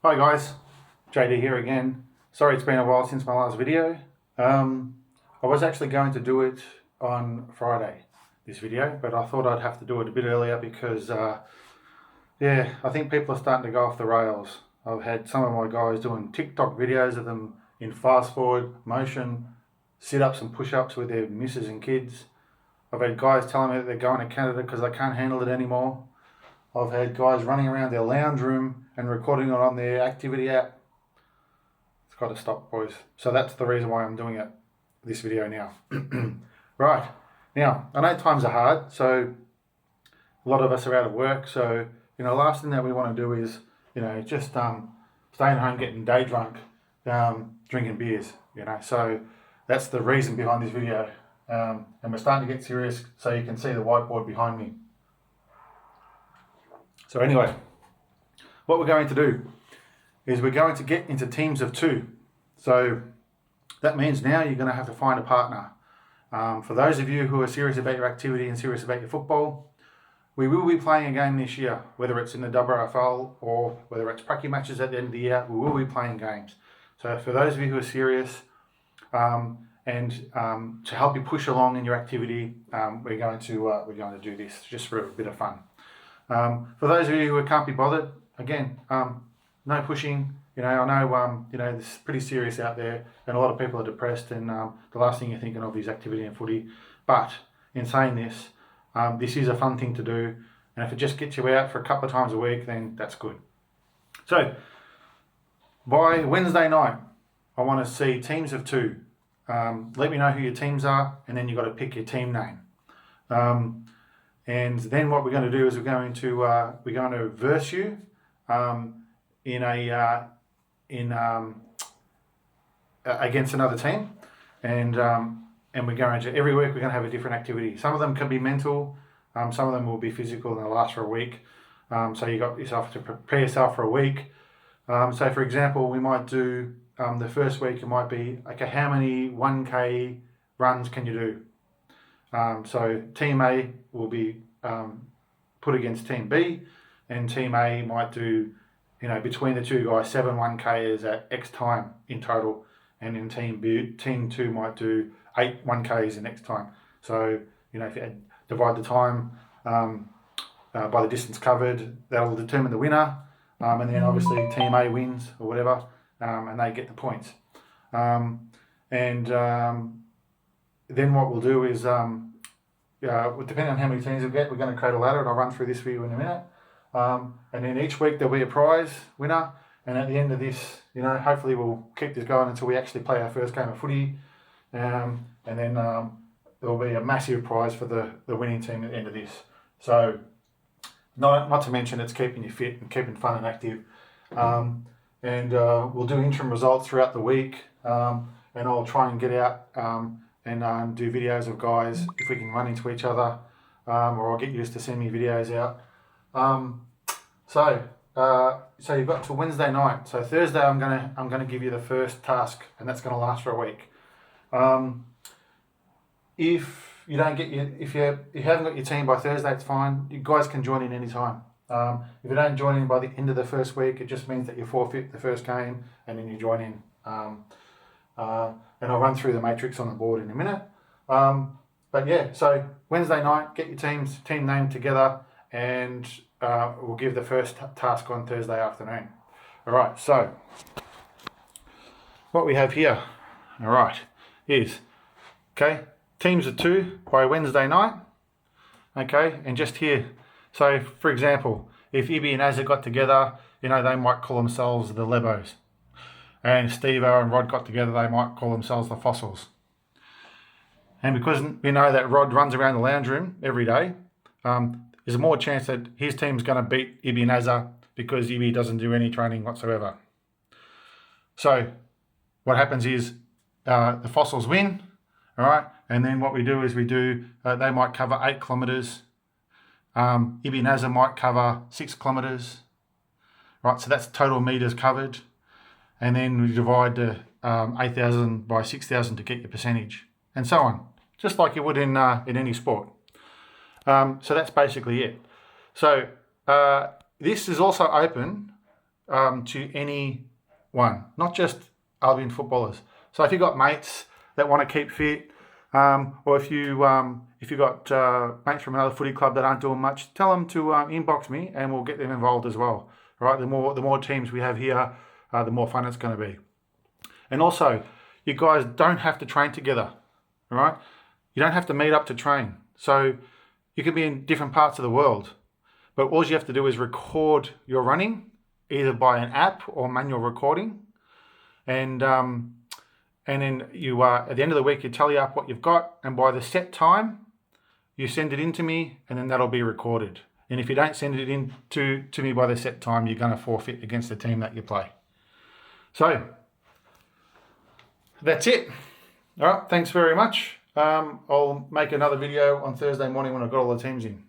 Hi guys, JD here again. Sorry it's been a while since my last video. I was actually going to do it on Friday, this video, but I thought I'd have to do it a bit earlier because, I think people are starting to go off the rails. I've had some of my guys doing TikTok videos of them in fast forward motion, sit-ups and push-ups with their missus and kids. I've had guys telling me that they're going to Canada because they can't handle it anymore. I've had guys running around their lounge room and recording it on their activity app. It's got to stop, boys. So that's the reason why I'm doing this video now. Right, now, I know times are hard, so a lot of us are out of work, so, last thing that we want to do is, just staying home getting day drunk, drinking beers, so that's the reason behind this video. And we're starting to get serious, so you can see the whiteboard behind me. So anyway, what we're going to do is we're going to get into teams of 2. So that means now you're going to have to find a partner. For those of you who are serious about your activity and serious about your football, we will be playing a game this year, whether it's in the WRFL or whether it's pracky matches at the end of the year, we will be playing games. So for those of you who are serious and to help you push along in your activity, we're going to do this just for a bit of fun. For those of you who can't be bothered, again, no pushing. I know it's pretty serious out there, and a lot of people are depressed, and the last thing you're thinking of is activity and footy. But in saying this, this is a fun thing to do, and if it just gets you out for a couple of times a week, then that's good. So by Wednesday night, I want to see teams of 2. Let me know who your teams are, and then you've got to pick your team name. And then what we're going to do is we're going to verse you against another team, and we're going to every week we're going to have a different activity. Some of them can be mental, some of them will be physical, and they'll last for a week. So you got yourself to prepare yourself for a week. So for example, we might do the first week. It might be okay, how many 1K runs can you do? So Team A will be put against Team B, and Team A might do, between the two guys, 7 1Ks at X time in total, and in Team B, Team 2 might do 8 1Ks in X time. So, if you divide the time by the distance covered, that'll determine the winner, and then obviously Team A wins or whatever, and they get the points. Then what we'll do is, depending on how many teams we get, we're going to create a ladder, and I'll run through this for you in a minute. And then each week there'll be a prize winner, and at the end of this, hopefully we'll keep this going until we actually play our first game of footy, and then there'll be a massive prize for the winning team at the end of this. So not to mention it's keeping you fit and keeping fun and active. And we'll do interim results throughout the week, and I'll try and get out and do videos of guys if we can run into each other, or I'll get used to send me videos out. So you've got till Wednesday night. So Thursday I'm gonna give you the first task, and that's gonna last for a week. If you haven't got your team by Thursday, it's fine. You guys can join in anytime. If you don't join in by the end of the first week, it just means that you forfeit the first game, and then you join in. And I'll run through the matrix on the board in a minute. But yeah, so Wednesday night, get your team name together, and we'll give the first task on Thursday afternoon. All right, so what we have here, all right, is, teams of 2 by Wednesday night, and just here. So for example, if Ibby and Azza got together, they might call themselves the Lebos. And Steve-O and Rod got together, they might call themselves the Fossils. And because we know that Rod runs around the lounge room every day, there's more chance that his team's going to beat Ibby and Azza because Ibby doesn't do any training whatsoever. So what happens is the Fossils win, all right? And then what we do is they might cover 8 kilometres. Ibby and Azza might cover 6 kilometres, right? So that's total metres covered. And then we divide the 8,000 by 6,000 to get your percentage, and so on, just like you would in any sport. So that's basically it. So this is also open to anyone, not just Albion footballers. So if you've got mates that want to keep fit, or if you've got mates from another footy club that aren't doing much, tell them to inbox me and we'll get them involved as well. All right, the more teams we have here, the more fun it's going to be. And also, you guys don't have to train together. All right, you don't have to meet up to train. So you could be in different parts of the world, but all you have to do is record your running, either by an app or manual recording, and then you at the end of the week you tally up what you've got, and by the set time you send it in to me, and then that'll be recorded. And if you don't send it in to me by the set time, you're going to forfeit against the team that you play. So that's it. All right, thanks very much. I'll make another video on Thursday morning when I've got all the teams in.